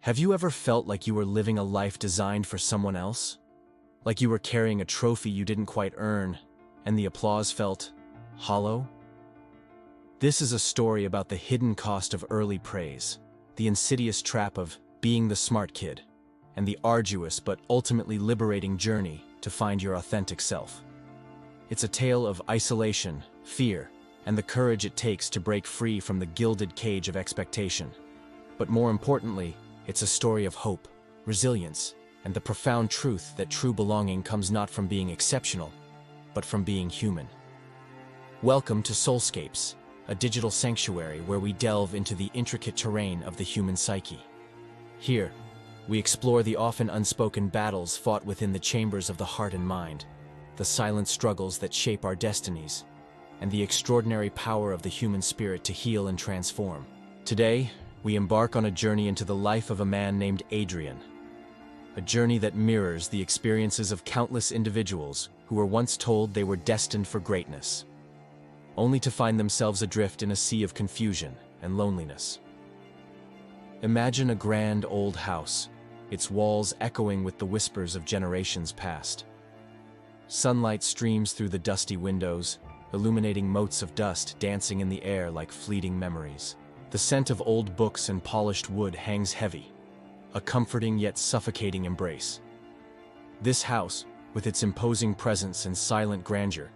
Have you ever felt like you were living a life designed for someone else? Like you were carrying a trophy you didn't quite earn, and the applause felt hollow? This is a story about the hidden cost of early praise, the insidious trap of being the smart kid, and the arduous but ultimately liberating journey to find your authentic self. It's a tale of isolation, fear, and the courage it takes to break free from the gilded cage of expectation. But more importantly, it's a story of hope, resilience, and the profound truth that true belonging comes not from being exceptional, but from being human. Welcome to Soulscapes, a digital sanctuary where we delve into the intricate terrain of the human psyche. Here, we explore the often unspoken battles fought within the chambers of the heart and mind, the silent struggles that shape our destinies, and the extraordinary power of the human spirit to heal and transform. Today, we embark on a journey into the life of a man named Adrian. A journey that mirrors the experiences of countless individuals who were once told they were destined for greatness, only to find themselves adrift in a sea of confusion and loneliness. Imagine a grand old house, its walls echoing with the whispers of generations past. Sunlight streams through the dusty windows, illuminating motes of dust dancing in the air like fleeting memories. The scent of old books and polished wood hangs heavy, a comforting yet suffocating embrace. This house, with its imposing presence and silent grandeur,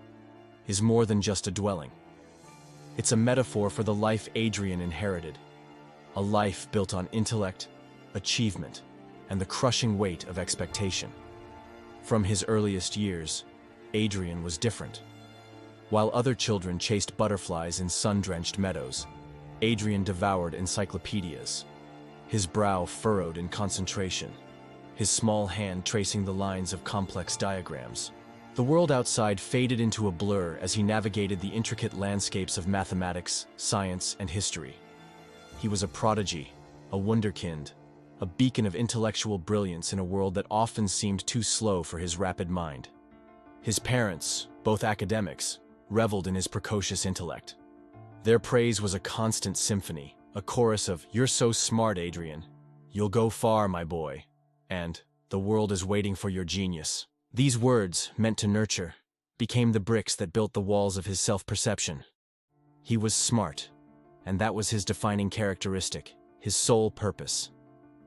is more than just a dwelling. It's a metaphor for the life Adrian inherited, a life built on intellect, achievement, and the crushing weight of expectation. From his earliest years, Adrian was different. While other children chased butterflies in sun-drenched meadows, Adrian devoured encyclopedias, his brow furrowed in concentration, his small hand tracing the lines of complex diagrams. The world outside faded into a blur as he navigated the intricate landscapes of mathematics, science, and history. He was a prodigy, a wunderkind, a beacon of intellectual brilliance in a world that often seemed too slow for his rapid mind. His parents, both academics, reveled in his precocious intellect. Their praise was a constant symphony, a chorus of, "You're so smart, Adrian. You'll go far, my boy," and "The world is waiting for your genius." These words, meant to nurture, became the bricks that built the walls of his self-perception. He was smart, and that was his defining characteristic, his sole purpose.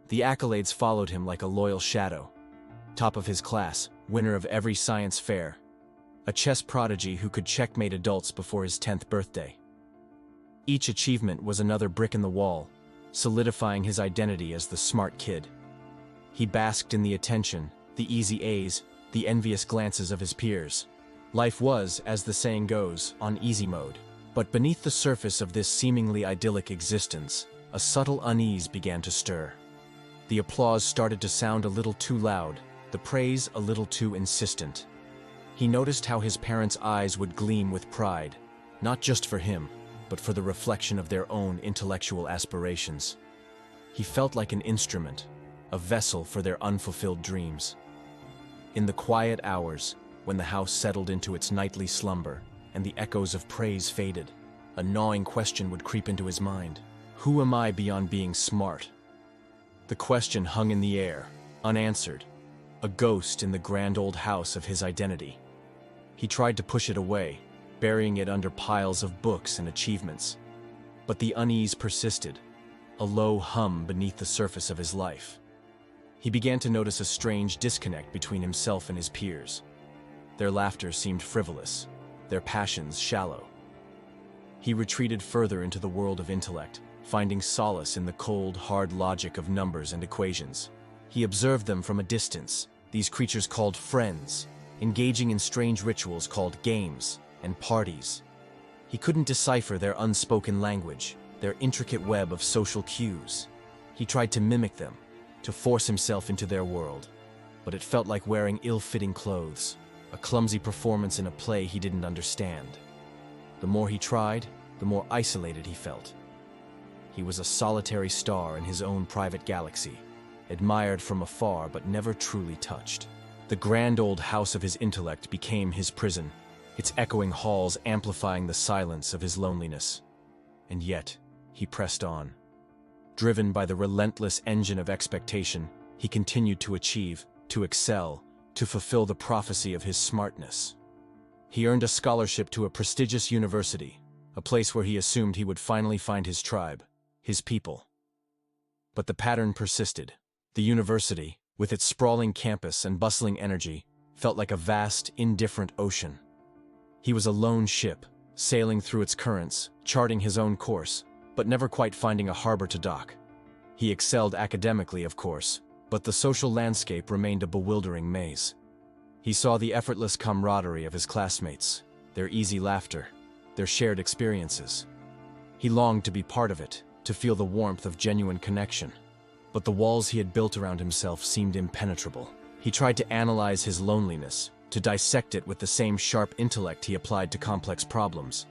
The accolades followed him like a loyal shadow. Top of his class, winner of every science fair, a chess prodigy who could checkmate adults before his 10th birthday. Each achievement was another brick in the wall, solidifying his identity as the smart kid. He basked in the attention, the easy A's, the envious glances of his peers. Life was, as the saying goes, on easy mode. But beneath the surface of this seemingly idyllic existence, a subtle unease began to stir. The applause started to sound a little too loud, the praise a little too insistent. He noticed how his parents' eyes would gleam with pride, not just for him, but for the reflection of their own intellectual aspirations. He felt like an instrument, a vessel for their unfulfilled dreams. In the quiet hours, when the house settled into its nightly slumber and the echoes of praise faded, a gnawing question would creep into his mind. Who am I beyond being smart? The question hung in the air, unanswered, a ghost in the grand old house of his identity. He tried to push it away, burying it under piles of books and achievements. But the unease persisted, a low hum beneath the surface of his life. He began to notice a strange disconnect between himself and his peers. Their laughter seemed frivolous, their passions shallow. He retreated further into the world of intellect, finding solace in the cold, hard logic of numbers and equations. He observed them from a distance, these creatures called friends, engaging in strange rituals called games and parties. He couldn't decipher their unspoken language, their intricate web of social cues. He tried to mimic them, to force himself into their world, but it felt like wearing ill-fitting clothes, a clumsy performance in a play he didn't understand. The more he tried, the more isolated he felt. He was a solitary star in his own private galaxy, admired from afar but never truly touched. The grand old house of his intellect became his prison, its echoing halls amplifying the silence of his loneliness. And yet, he pressed on. Driven by the relentless engine of expectation, he continued to achieve, to excel, to fulfill the prophecy of his smartness. He earned a scholarship to a prestigious university, a place where he assumed he would finally find his tribe, his people. But the pattern persisted. The university, with its sprawling campus and bustling energy, felt like a vast, indifferent ocean. He was a lone ship, sailing through its currents, charting his own course, but never quite finding a harbor to dock. He excelled academically, of course, but the social landscape remained a bewildering maze. He saw the effortless camaraderie of his classmates, their easy laughter, their shared experiences. He longed to be part of it, to feel the warmth of genuine connection. But the walls he had built around himself seemed impenetrable. He tried to analyze his loneliness, to dissect it with the same sharp intellect he applied to complex problems.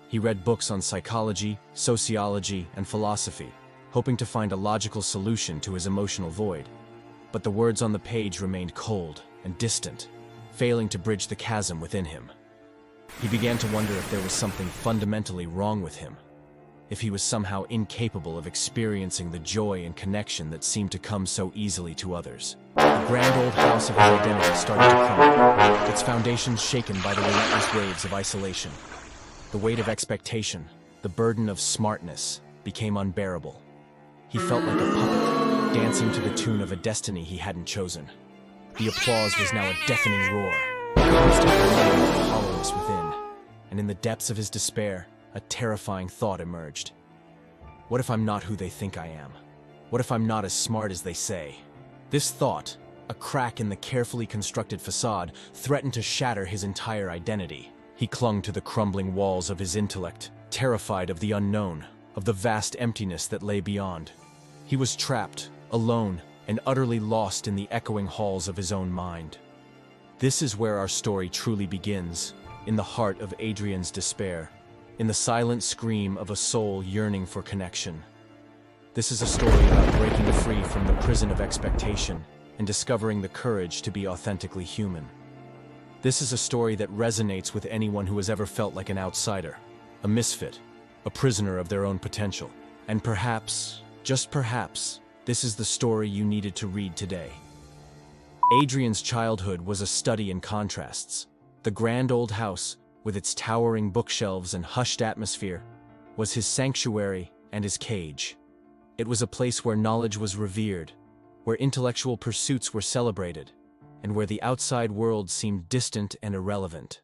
He read books on psychology, sociology, and philosophy, hoping to find a logical solution to his emotional void. But the words on the page remained cold and distant, failing to bridge the chasm within him. He began to wonder if there was something fundamentally wrong with him, if he was somehow incapable of experiencing the joy and connection that seemed to come so easily to others. The grand old house of his identity started to crumble, its foundations shaken by the relentless waves of isolation. The weight of expectation, the burden of smartness, became unbearable. He felt like a puppet, dancing to the tune of a destiny he hadn't chosen. The applause was now a deafening roar, a constant reminder of the hollowness within, and in the depths of his despair, a terrifying thought emerged. What if I'm not who they think I am? What if I'm not as smart as they say? This thought, a crack in the carefully constructed facade, threatened to shatter his entire identity. He clung to the crumbling walls of his intellect, terrified of the unknown, of the vast emptiness that lay beyond. He was trapped, alone, and utterly lost in the echoing halls of his own mind. This is where our story truly begins, in the heart of Adrian's despair, in the silent scream of a soul yearning for connection. This is a story about breaking free from the prison of expectation and discovering the courage to be authentically human. This is a story that resonates with anyone who has ever felt like an outsider, a misfit, a prisoner of their own potential. And perhaps, just perhaps, this is the story you needed to read today. Adrian's childhood was a study in contrasts. The grand old house, with its towering bookshelves and hushed atmosphere, was his sanctuary and his cage. It was a place where knowledge was revered, where intellectual pursuits were celebrated, and where the outside world seemed distant and irrelevant.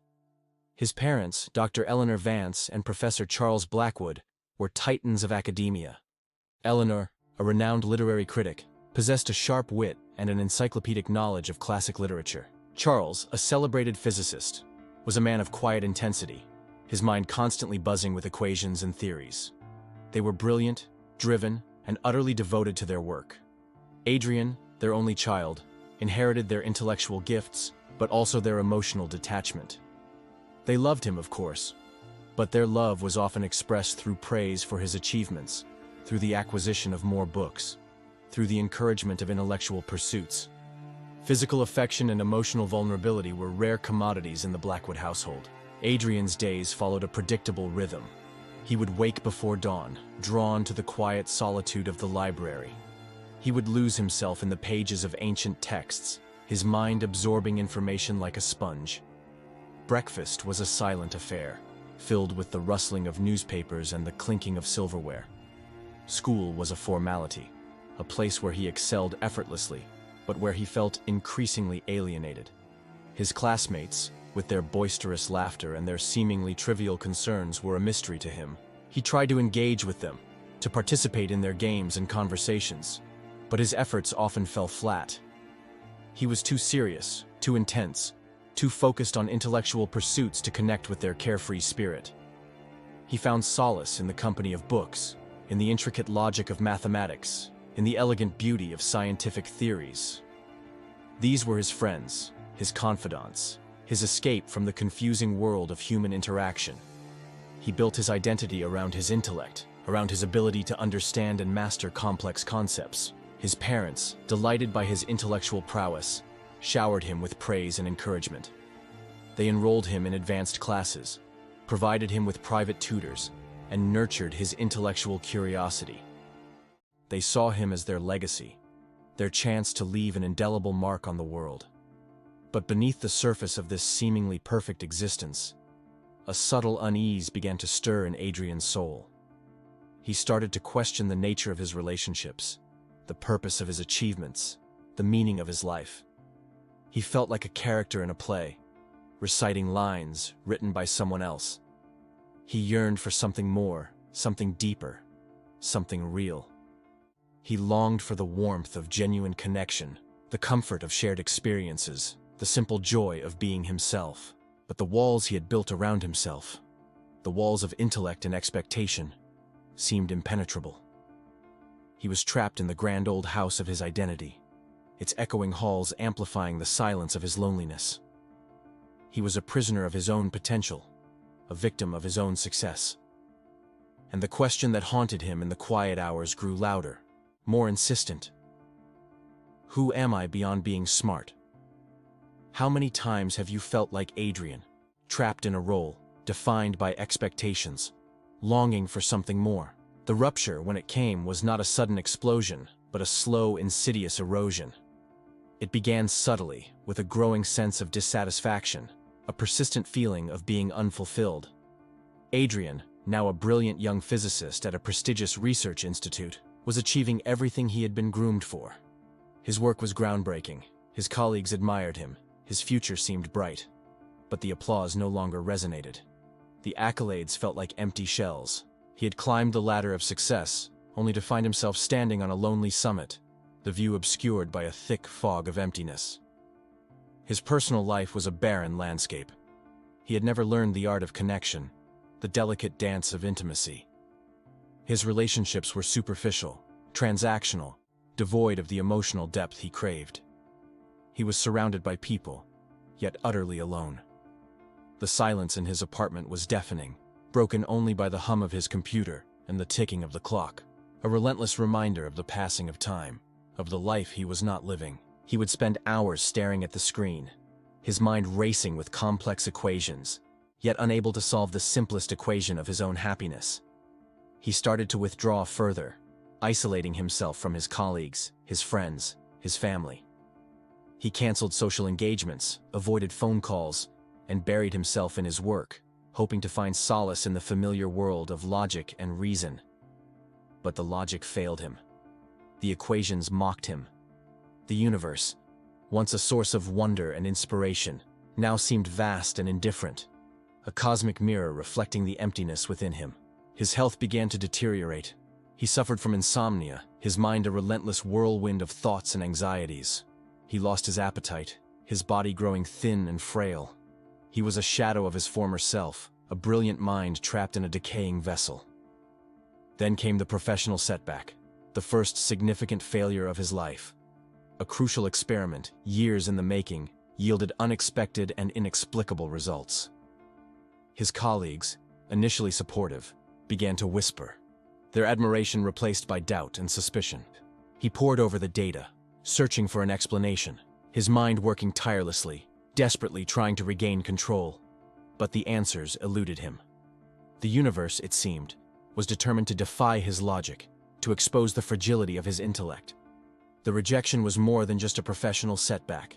His parents, Dr. Eleanor Vance and Professor Charles Blackwood, were titans of academia. Eleanor, a renowned literary critic, possessed a sharp wit and an encyclopedic knowledge of classic literature. Charles, a celebrated physicist, was a man of quiet intensity, his mind constantly buzzing with equations and theories. They were brilliant, driven, and utterly devoted to their work. Adrian, their only child, inherited their intellectual gifts, but also their emotional detachment. They loved him, of course, but their love was often expressed through praise for his achievements, through the acquisition of more books, through the encouragement of intellectual pursuits. Physical affection and emotional vulnerability were rare commodities in the Blackwood household. Adrian's days followed a predictable rhythm. He would wake before dawn, drawn to the quiet solitude of the library. He would lose himself in the pages of ancient texts, his mind absorbing information like a sponge. Breakfast was a silent affair, filled with the rustling of newspapers and the clinking of silverware. School was a formality, a place where he excelled effortlessly, but where he felt increasingly alienated. His classmates, with their boisterous laughter and their seemingly trivial concerns, were a mystery to him. He tried to engage with them, to participate in their games and conversations, but his efforts often fell flat. He was too serious, too intense, too focused on intellectual pursuits to connect with their carefree spirit. He found solace in the company of books, in the intricate logic of mathematics, in the elegant beauty of scientific theories. These were his friends, his confidants, his escape from the confusing world of human interaction. He built his identity around his intellect, around his ability to understand and master complex concepts. His parents, delighted by his intellectual prowess, showered him with praise and encouragement. They enrolled him in advanced classes, provided him with private tutors, and nurtured his intellectual curiosity. They saw him as their legacy, their chance to leave an indelible mark on the world. But beneath the surface of this seemingly perfect existence, a subtle unease began to stir in Adrian's soul. He started to question the nature of his relationships, the purpose of his achievements, the meaning of his life. He felt like a character in a play, reciting lines written by someone else. He yearned for something more, something deeper, something real. He longed for the warmth of genuine connection, the comfort of shared experiences, the simple joy of being himself. But the walls he had built around himself, the walls of intellect and expectation, seemed impenetrable. He was trapped in the grand old house of his identity, its echoing halls amplifying the silence of his loneliness. He was a prisoner of his own potential, a victim of his own success. And the question that haunted him in the quiet hours grew louder, more insistent. Who am I beyond being smart? How many times have you felt like Adrian, trapped in a role, defined by expectations, longing for something more? The rupture, when it came, was not a sudden explosion, but a slow, insidious erosion. It began subtly, with a growing sense of dissatisfaction, a persistent feeling of being unfulfilled. Adrian, now a brilliant young physicist at a prestigious research institute, was achieving everything he had been groomed for. His work was groundbreaking, his colleagues admired him, his future seemed bright. But the applause no longer resonated. The accolades felt like empty shells. He had climbed the ladder of success, only to find himself standing on a lonely summit, the view obscured by a thick fog of emptiness. His personal life was a barren landscape. He had never learned the art of connection, the delicate dance of intimacy. His relationships were superficial, transactional, devoid of the emotional depth he craved. He was surrounded by people, yet utterly alone. The silence in his apartment was deafening, broken only by the hum of his computer and the ticking of the clock, a relentless reminder of the passing of time, of the life he was not living. He would spend hours staring at the screen, his mind racing with complex equations, yet unable to solve the simplest equation of his own happiness. He started to withdraw further, isolating himself from his colleagues, his friends, his family. He canceled social engagements, avoided phone calls, and buried himself in his work, hoping to find solace in the familiar world of logic and reason. But the logic failed him. The equations mocked him. The universe, once a source of wonder and inspiration, now seemed vast and indifferent, a cosmic mirror reflecting the emptiness within him. His health began to deteriorate. He suffered from insomnia, his mind a relentless whirlwind of thoughts and anxieties. He lost his appetite, his body growing thin and frail. He was a shadow of his former self, a brilliant mind trapped in a decaying vessel. Then came the professional setback, the first significant failure of his life. A crucial experiment, years in the making, yielded unexpected and inexplicable results. His colleagues, initially supportive, began to whisper, their admiration replaced by doubt and suspicion. He pored over the data, searching for an explanation, his mind working tirelessly, desperately trying to regain control. But the answers eluded him. The universe, it seemed, was determined to defy his logic, to expose the fragility of his intellect. The rejection was more than just a professional setback.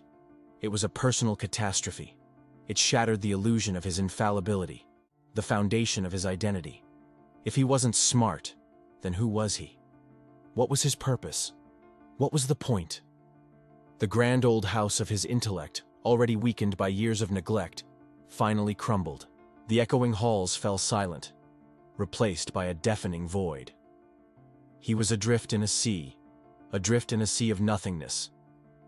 It was a personal catastrophe. It shattered the illusion of his infallibility, the foundation of his identity. If he wasn't smart, then who was he? What was his purpose? What was the point? The grand old house of his intellect, already weakened by years of neglect, finally crumbled. The echoing halls fell silent, replaced by a deafening void. He was adrift in a sea of nothingness,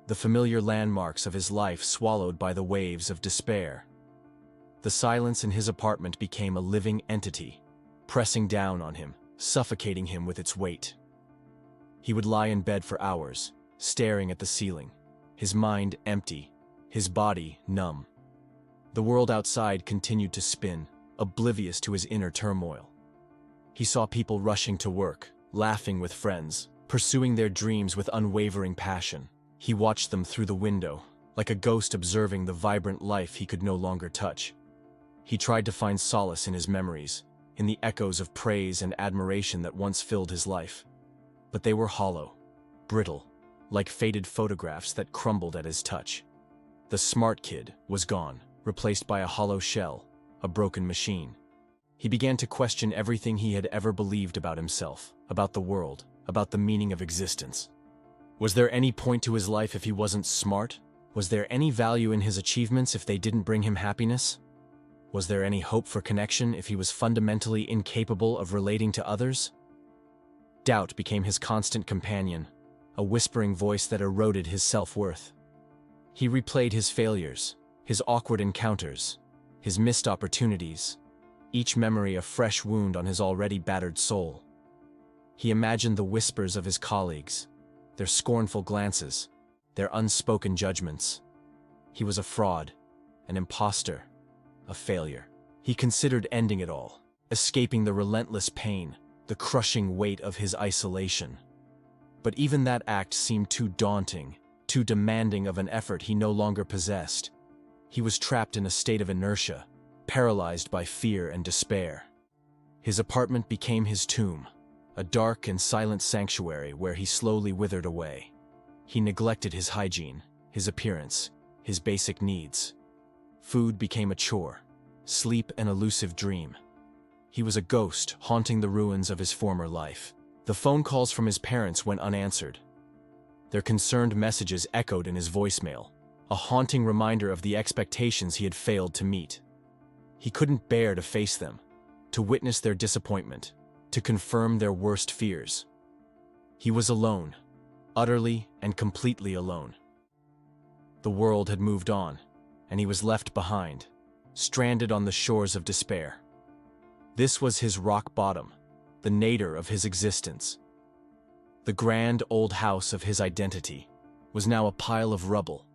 the familiar landmarks of his life swallowed by the waves of despair. The silence in his apartment became a living entity, pressing down on him, suffocating him with its weight. He would lie in bed for hours, staring at the ceiling, his mind empty, his body numb. The world outside continued to spin, oblivious to his inner turmoil. He saw people rushing to work, laughing with friends, pursuing their dreams with unwavering passion. He watched them through the window, like a ghost observing the vibrant life he could no longer touch. He tried to find solace in his memories, in the echoes of praise and admiration that once filled his life. but they were hollow, brittle, like faded photographs that crumbled at his touch. The smart kid was gone, replaced by a hollow shell, a broken machine. He began to question everything he had ever believed about himself, about the world, about the meaning of existence. Was there any point to his life if he wasn't smart? Was there any value in his achievements if they didn't bring him happiness? Was there any hope for connection if he was fundamentally incapable of relating to others? Doubt became his constant companion, a whispering voice that eroded his self-worth. He replayed his failures, his awkward encounters, his missed opportunities, each memory a fresh wound on his already battered soul. He imagined the whispers of his colleagues, their scornful glances, their unspoken judgments. He was a fraud, an imposter, a failure. He considered ending it all, escaping the relentless pain, the crushing weight of his isolation. But even that act seemed too daunting, too demanding of an effort he no longer possessed. He was trapped in a state of inertia, paralyzed by fear and despair. His apartment became his tomb, a dark and silent sanctuary where he slowly withered away. He neglected his hygiene, his appearance, his basic needs. Food became a chore, sleep an elusive dream. He was a ghost haunting the ruins of his former life. The phone calls from his parents went unanswered. Their concerned messages echoed in his voicemail, a haunting reminder of the expectations he had failed to meet. He couldn't bear to face them, to witness their disappointment, to confirm their worst fears. He was alone, utterly and completely alone. The world had moved on, and he was left behind, stranded on the shores of despair. This was his rock bottom, the nadir of his existence. The grand old house of his identity was now a pile of rubble,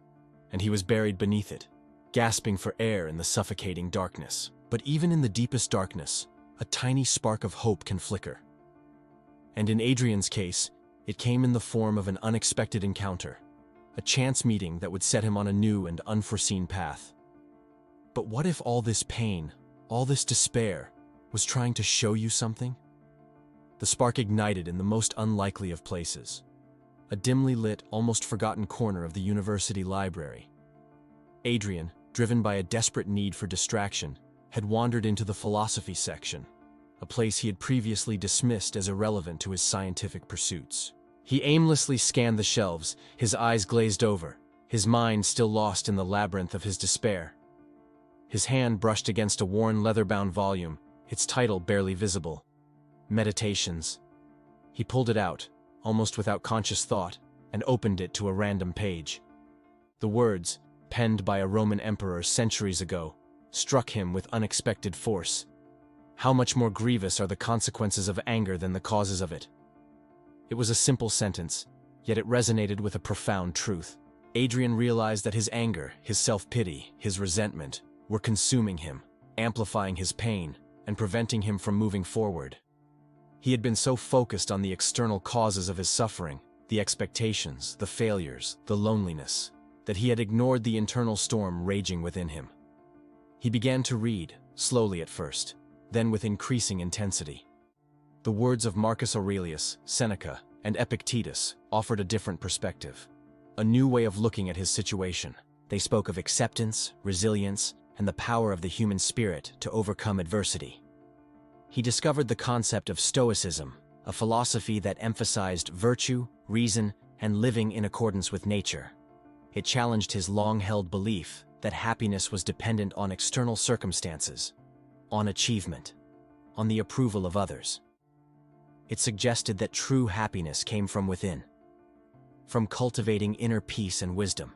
and he was buried beneath it, gasping for air in the suffocating darkness. But even in the deepest darkness, a tiny spark of hope can flicker. And in Adrian's case, it came in the form of an unexpected encounter, a chance meeting that would set him on a new and unforeseen path. But what if all this pain, all this despair, was trying to show you something? The spark ignited in the most unlikely of places, a dimly lit, almost forgotten corner of the university library. Adrian, driven by a desperate need for distraction, had wandered into the philosophy section, a place he had previously dismissed as irrelevant to his scientific pursuits. He aimlessly scanned the shelves, his eyes glazed over, his mind still lost in the labyrinth of his despair. His hand brushed against a worn leather-bound volume, its title barely visible. Meditations. He pulled it out, almost without conscious thought, and opened it to a random page. The words, penned by a Roman emperor centuries ago, struck him with unexpected force. How much more grievous are the consequences of anger than the causes of it? It was a simple sentence, yet it resonated with a profound truth. Adrian realized that his anger, his self-pity, his resentment were consuming him, amplifying his pain, and preventing him from moving forward. He had been so focused on the external causes of his suffering, the expectations, the failures, the loneliness, that he had ignored the internal storm raging within him. He began to read, slowly at first, then with increasing intensity. The words of Marcus Aurelius, Seneca, and Epictetus offered a different perspective, a new way of looking at his situation. They spoke of acceptance, resilience, and the power of the human spirit to overcome adversity. He discovered the concept of Stoicism, a philosophy that emphasized virtue, reason, and living in accordance with nature. It challenged his long-held belief that happiness was dependent on external circumstances, on achievement, on the approval of others. It suggested that true happiness came from within, from cultivating inner peace and wisdom.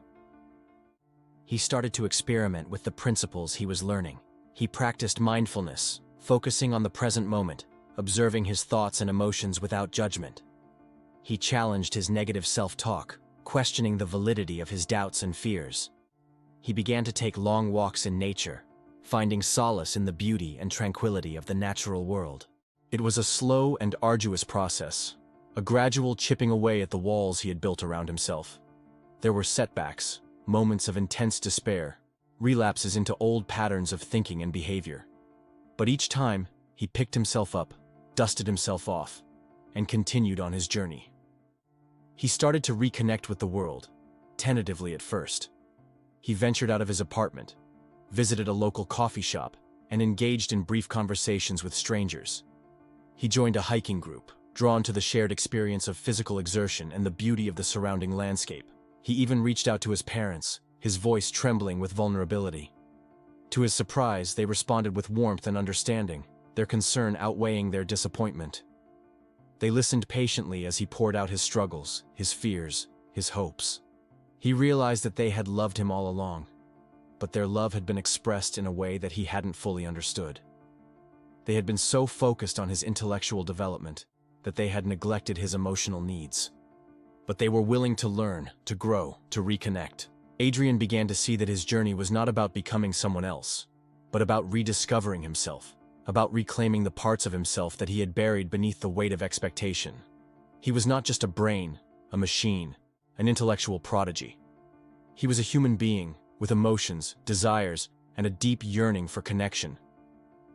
He started to experiment with the principles he was learning. He practiced mindfulness, focusing on the present moment, observing his thoughts and emotions without judgment. He challenged his negative self-talk, questioning the validity of his doubts and fears. He began to take long walks in nature, finding solace in the beauty and tranquility of the natural world. It was a slow and arduous process, a gradual chipping away at the walls he had built around himself. There were setbacks, moments of intense despair, relapses into old patterns of thinking and behavior. But each time, he picked himself up, dusted himself off, and continued on his journey. He started to reconnect with the world, tentatively at first. He ventured out of his apartment, visited a local coffee shop, and engaged in brief conversations with strangers. He joined a hiking group, drawn to the shared experience of physical exertion and the beauty of the surrounding landscape. He even reached out to his parents, his voice trembling with vulnerability. To his surprise, they responded with warmth and understanding, their concern outweighing their disappointment. They listened patiently as he poured out his struggles, his fears, his hopes. He realized that they had loved him all along, but their love had been expressed in a way that he hadn't fully understood. They had been so focused on his intellectual development that they had neglected his emotional needs. But they were willing to learn, to grow, to reconnect. Adrian began to see that his journey was not about becoming someone else, but about rediscovering himself, about reclaiming the parts of himself that he had buried beneath the weight of expectation. He was not just a brain, a machine, an intellectual prodigy. He was a human being with emotions, desires, and a deep yearning for connection.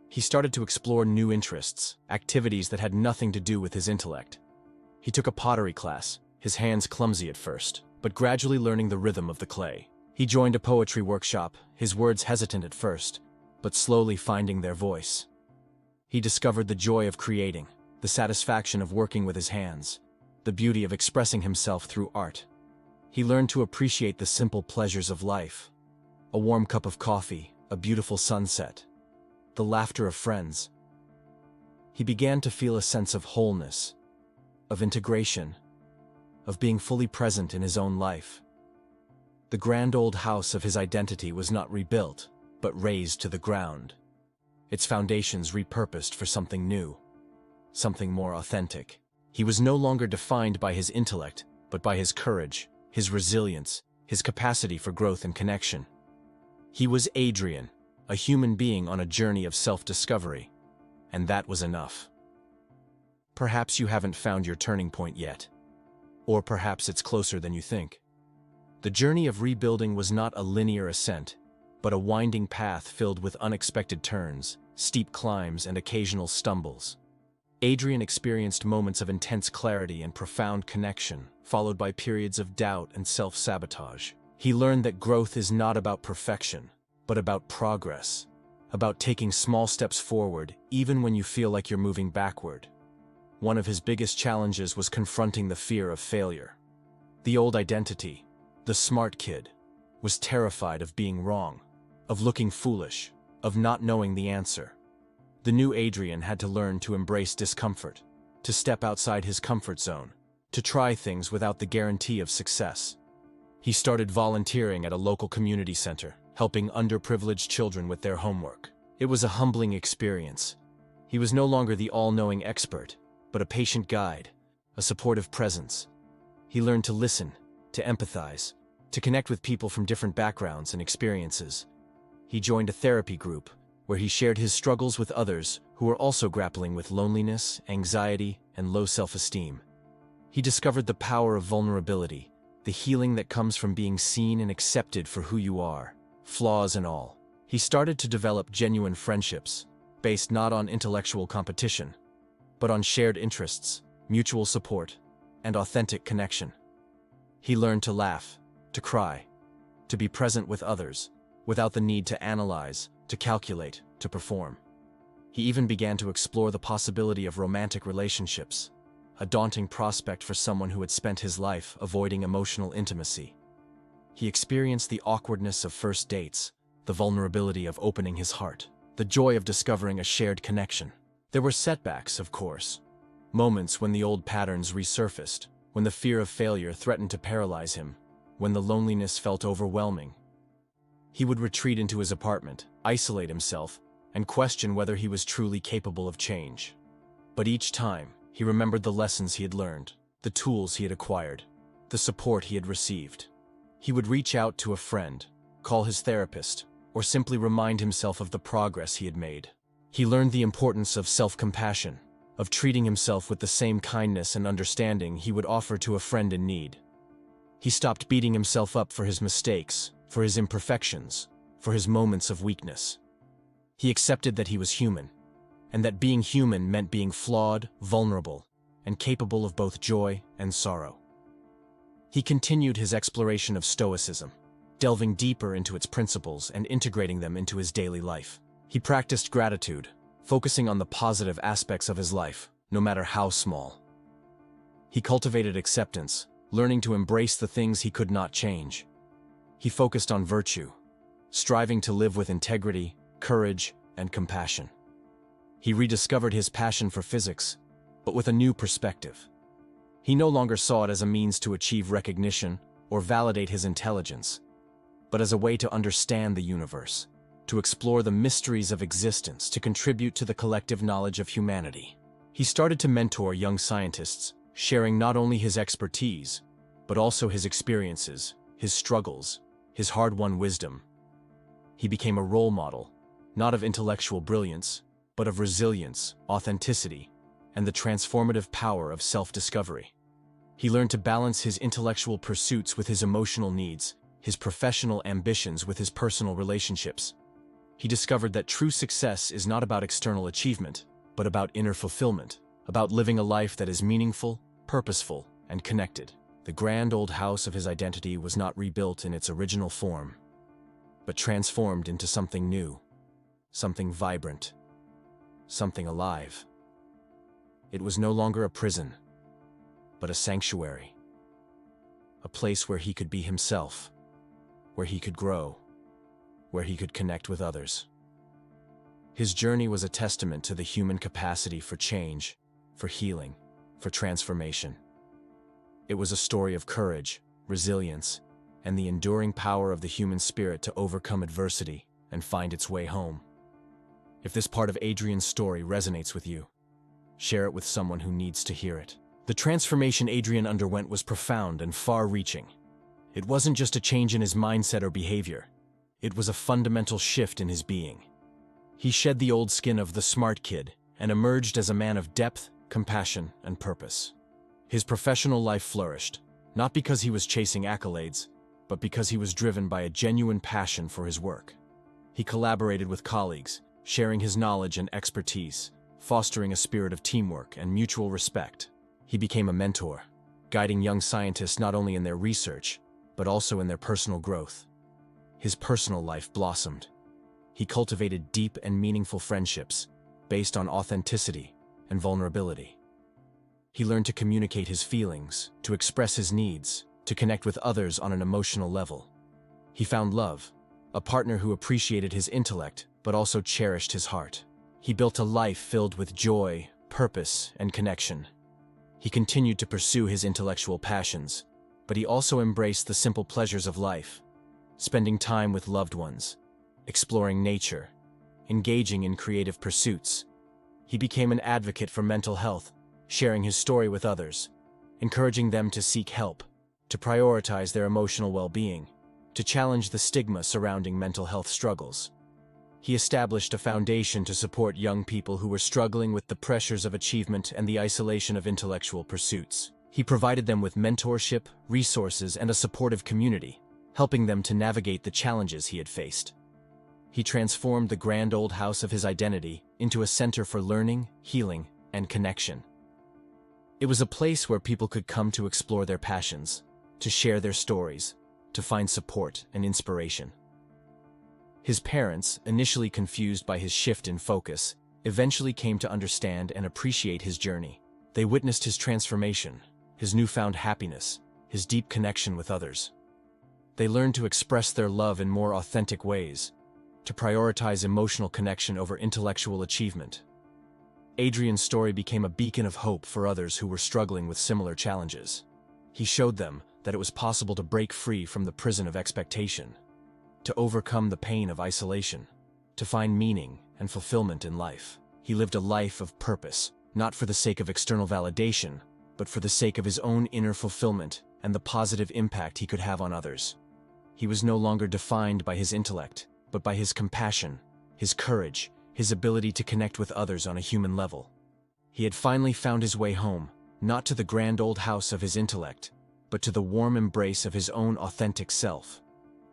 He started to explore new interests, activities that had nothing to do with his intellect. He took a pottery class, his hands clumsy at first, but gradually learning the rhythm of the clay. He joined a poetry workshop, his words hesitant at first, but slowly finding their voice. He discovered the joy of creating, the satisfaction of working with his hands, the beauty of expressing himself through art. He learned to appreciate the simple pleasures of life: a warm cup of coffee, a beautiful sunset, the laughter of friends. He began to feel a sense of wholeness, of integration, of being fully present in his own life. The grand old house of his identity was not rebuilt, but razed to the ground, its foundations repurposed for something new, something more authentic. He was no longer defined by his intellect, but by his courage, his resilience, his capacity for growth and connection. He was Adrian, a human being on a journey of self-discovery, and that was enough. Perhaps you haven't found your turning point yet, or perhaps it's closer than you think. The journey of rebuilding was not a linear ascent, but a winding path filled with unexpected turns, steep climbs, and occasional stumbles. Adrian experienced moments of intense clarity and profound connection, followed by periods of doubt and self-sabotage. He learned that growth is not about perfection, but about progress, about taking small steps forward even when you feel like you're moving backward. One of his biggest challenges was confronting the fear of failure. The old identity, the smart kid, was terrified of being wrong, of looking foolish, of not knowing the answer. The new Adrian had to learn to embrace discomfort, to step outside his comfort zone, to try things without the guarantee of success. He started volunteering at a local community center, helping underprivileged children with their homework. It was a humbling experience. He was no longer the all-knowing expert, but a patient guide, a supportive presence. He learned to listen, to empathize, to connect with people from different backgrounds and experiences. He joined a therapy group, where he shared his struggles with others who were also grappling with loneliness, anxiety, and low self-esteem. He discovered the power of vulnerability, the healing that comes from being seen and accepted for who you are, flaws and all. He started to develop genuine friendships, based not on intellectual competition, but on shared interests, mutual support, and authentic connection. He learned to laugh, to cry, to be present with others, without the need to analyze, to calculate, to perform. He even began to explore the possibility of romantic relationships, a daunting prospect for someone who had spent his life avoiding emotional intimacy. He experienced the awkwardness of first dates, the vulnerability of opening his heart, the joy of discovering a shared connection. There were setbacks, of course, moments when the old patterns resurfaced, when the fear of failure threatened to paralyze him, when the loneliness felt overwhelming. He would retreat into his apartment, isolate himself, and question whether he was truly capable of change. But each time, he remembered the lessons he had learned, the tools he had acquired, the support he had received. He would reach out to a friend, call his therapist, or simply remind himself of the progress he had made. He learned the importance of self-compassion, of treating himself with the same kindness and understanding he would offer to a friend in need. He stopped beating himself up for his mistakes, for his imperfections, for his moments of weakness. He accepted that he was human, and that being human meant being flawed, vulnerable, and capable of both joy and sorrow. He continued his exploration of Stoicism, delving deeper into its principles and integrating them into his daily life. He practiced gratitude, focusing on the positive aspects of his life, no matter how small. He cultivated acceptance, learning to embrace the things he could not change. He focused on virtue, striving to live with integrity, courage, and compassion. He rediscovered his passion for physics, but with a new perspective. He no longer saw it as a means to achieve recognition or validate his intelligence, but as a way to understand the universe, to explore the mysteries of existence, to contribute to the collective knowledge of humanity. He started to mentor young scientists, sharing not only his expertise, but also his experiences, his struggles, his hard-won wisdom. He became a role model, not of intellectual brilliance, but of resilience, authenticity, and the transformative power of self-discovery. He learned to balance his intellectual pursuits with his emotional needs, his professional ambitions with his personal relationships. He discovered that true success is not about external achievement, but about inner fulfillment, about living a life that is meaningful, purposeful, and connected. The grand old house of his identity was not rebuilt in its original form, but transformed into something new, something vibrant, something alive. It was no longer a prison, but a sanctuary, a place where he could be himself, where he could grow, where he could connect with others. His journey was a testament to the human capacity for change, for healing, for transformation. It was a story of courage, resilience, and the enduring power of the human spirit to overcome adversity and find its way home. If this part of Adrian's story resonates with you, share it with someone who needs to hear it. The transformation Adrian underwent was profound and far-reaching. It wasn't just a change in his mindset or behavior. It was a fundamental shift in his being. He shed the old skin of the smart kid and emerged as a man of depth, compassion, and purpose. His professional life flourished, not because he was chasing accolades, but because he was driven by a genuine passion for his work. He collaborated with colleagues, sharing his knowledge and expertise, fostering a spirit of teamwork and mutual respect. He became a mentor, guiding young scientists not only in their research, but also in their personal growth. His personal life blossomed. He cultivated deep and meaningful friendships based on authenticity and vulnerability. He learned to communicate his feelings, to express his needs, to connect with others on an emotional level. He found love, a partner who appreciated his intellect but also cherished his heart. He built a life filled with joy, purpose, and connection. He continued to pursue his intellectual passions, but he also embraced the simple pleasures of life, spending time with loved ones, exploring nature, engaging in creative pursuits. He became an advocate for mental health, sharing his story with others, encouraging them to seek help, to prioritize their emotional well-being, to challenge the stigma surrounding mental health struggles. He established a foundation to support young people who were struggling with the pressures of achievement and the isolation of intellectual pursuits. He provided them with mentorship, resources, and a supportive community, helping them to navigate the challenges he had faced. He transformed the grand old house of his identity into a center for learning, healing, and connection. It was a place where people could come to explore their passions, to share their stories, to find support and inspiration. His parents, initially confused by his shift in focus, eventually came to understand and appreciate his journey. They witnessed his transformation, his newfound happiness, his deep connection with others. They learned to express their love in more authentic ways, to prioritize emotional connection over intellectual achievement. Adrian's story became a beacon of hope for others who were struggling with similar challenges. He showed them that it was possible to break free from the prison of expectation, to overcome the pain of isolation, to find meaning and fulfillment in life. He lived a life of purpose, not for the sake of external validation, but for the sake of his own inner fulfillment and the positive impact he could have on others. He was no longer defined by his intellect, but by his compassion, his courage, his ability to connect with others on a human level. He had finally found his way home, not to the grand old house of his intellect, but to the warm embrace of his own authentic self.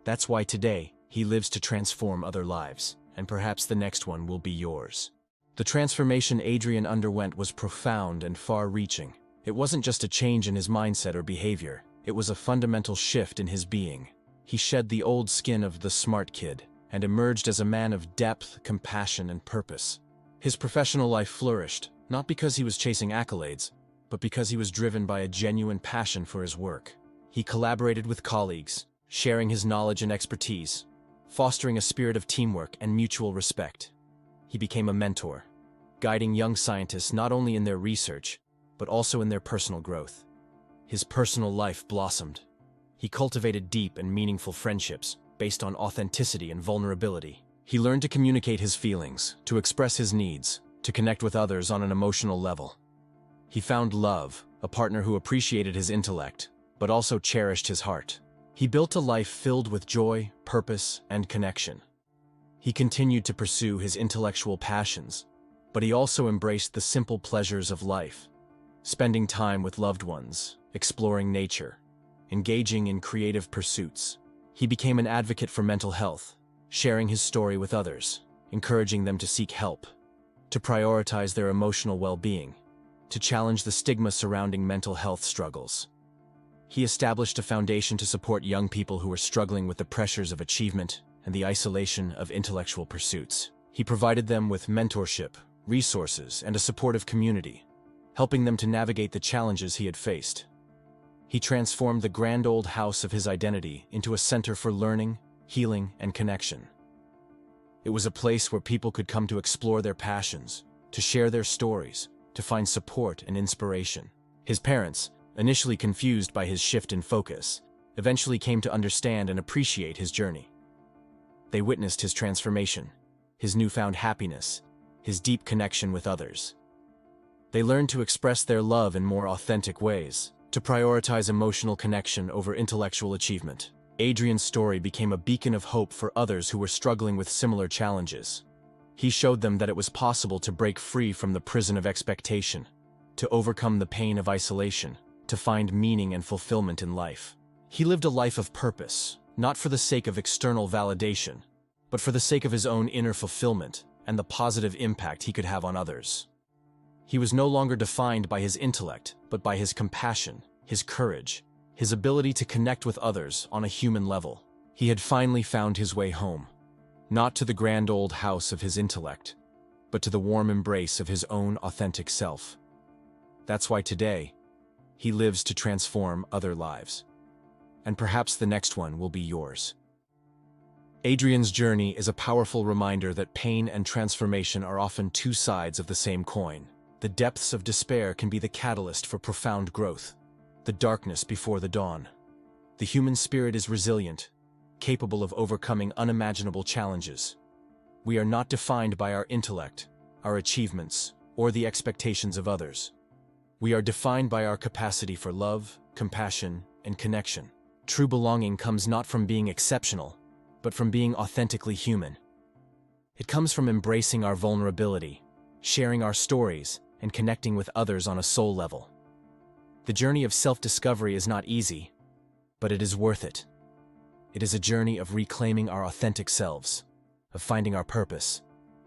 That's why today, he lives to transform other lives, and perhaps the next one will be yours. The transformation Adrian underwent was profound and far-reaching. It wasn't just a change in his mindset or behavior. It was a fundamental shift in his being. He shed the old skin of the smart kid and emerged as a man of depth, compassion, and purpose. His professional life flourished, not because he was chasing accolades, but because he was driven by a genuine passion for his work. He collaborated with colleagues, sharing his knowledge and expertise, fostering a spirit of teamwork and mutual respect. He became a mentor, guiding young scientists not only in their research, but also in their personal growth. His personal life blossomed. He cultivated deep and meaningful friendships based on authenticity and vulnerability. He learned to communicate his feelings, to express his needs, to connect with others on an emotional level. He found love, a partner who appreciated his intellect, but also cherished his heart. He built a life filled with joy, purpose, and connection. He continued to pursue his intellectual passions, but he also embraced the simple pleasures of life, spending time with loved ones, exploring nature, engaging in creative pursuits. He became an advocate for mental health, sharing his story with others, encouraging them to seek help, to prioritize their emotional well-being, to challenge the stigma surrounding mental health struggles. He established a foundation to support young people who were struggling with the pressures of achievement and the isolation of intellectual pursuits. He provided them with mentorship, resources, and a supportive community, helping them to navigate the challenges he had faced. He transformed the grand old house of his identity into a center for learning, healing, and connection. It was a place where people could come to explore their passions, to share their stories, to find support and inspiration. His parents, initially confused by his shift in focus, eventually came to understand and appreciate his journey. They witnessed his transformation, his newfound happiness, his deep connection with others. They learned to express their love in more authentic ways, to prioritize emotional connection over intellectual achievement. Adrian's story became a beacon of hope for others who were struggling with similar challenges. He showed them that it was possible to break free from the prison of expectation, to overcome the pain of isolation, to find meaning and fulfillment in life. He lived a life of purpose, not for the sake of external validation, but for the sake of his own inner fulfillment and the positive impact he could have on others. He was no longer defined by his intellect, but by his compassion, his courage, his ability to connect with others on a human level. He had finally found his way home, not to the grand old house of his intellect, but to the warm embrace of his own authentic self. That's why today, he lives to transform other lives. And perhaps the next one will be yours. Adrian's journey is a powerful reminder that pain and transformation are often two sides of the same coin. The depths of despair can be the catalyst for profound growth, the darkness before the dawn. The human spirit is resilient, capable of overcoming unimaginable challenges. We are not defined by our intellect, our achievements, or the expectations of others. We are defined by our capacity for love, compassion, and connection. True belonging comes not from being exceptional, but from being authentically human. It comes from embracing our vulnerability, sharing our stories, and connecting with others on a soul level. The journey of self-discovery is not easy, but it is worth it. It is a journey of reclaiming our authentic selves, of finding our purpose,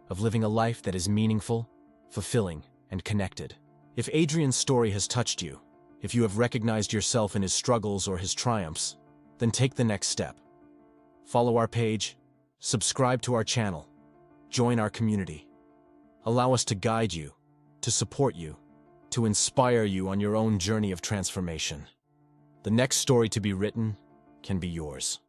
of living a life that is meaningful, fulfilling, and connected. If Adrian's story has touched you, if you have recognized yourself in his struggles or his triumphs, then take the next step. Follow our page, subscribe to our channel, join our community. Allow us to guide you, to support you, to inspire you on your own journey of transformation. The next story to be written can be yours.